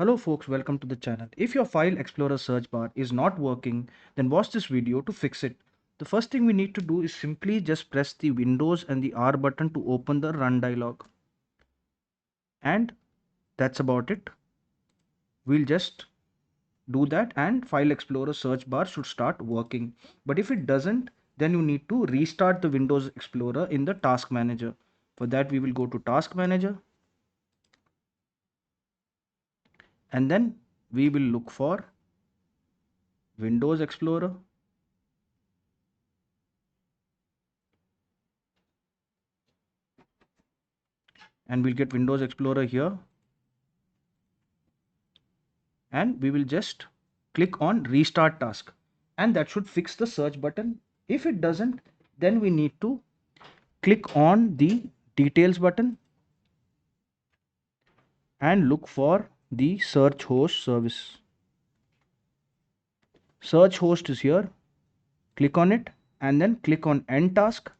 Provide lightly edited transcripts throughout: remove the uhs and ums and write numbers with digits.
Hello folks, welcome to the channel. If your File Explorer search bar is not working, then watch this video to fix it. The first thing we need to do is simply just press the Windows and the R button to open the Run dialog. And that's about it. We'll just do that and File Explorer search bar should start working. But if it doesn't, then you need to restart the Windows Explorer in the Task Manager. For that, we will go to Task Manager. And then we will look for Windows Explorer. And we'll get Windows Explorer here. And we will just click on Restart Task. And that should fix the search button. If it doesn't, then we need to click on the Details button and look for the Search Host service. Search Host is here. Click on it and then click on End Task,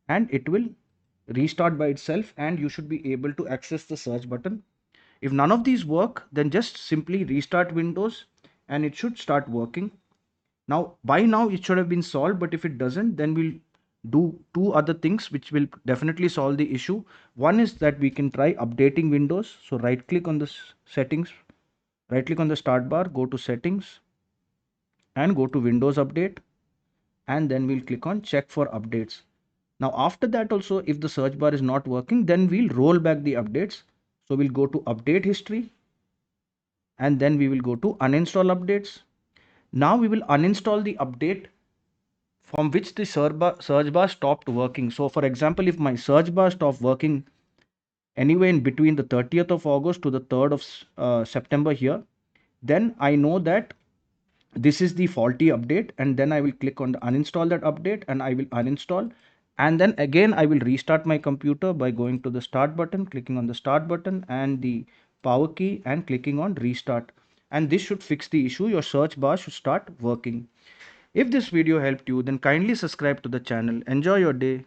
and it will restart by itself and you should be able to access the search button. If none of these work, then just simply restart Windows and it should start working. Now, by now it should have been solved, but if it doesn't, then we'll do two other things which will definitely solve the issue. One is that we can try updating Windows. So right click on the settings, right click on the start bar, go to settings and go to Windows Update, and then we'll click on check for updates. Now after that also, if the search bar is not working, then we'll roll back the updates. So we'll go to update history and then we will go to uninstall updates. Now we will uninstall the update from which the search bar stopped working. So for example, if my search bar stopped working anyway in between the 30th of August to the 3rd of September here, then I know that this is the faulty update, and then I will click on the uninstall that update and I will uninstall, and then again I will restart my computer by going to the start button, clicking on the start button and the power key and clicking on restart, and this should fix the issue. Your search bar should start working. If this video helped you, then kindly subscribe to the channel. Enjoy your day.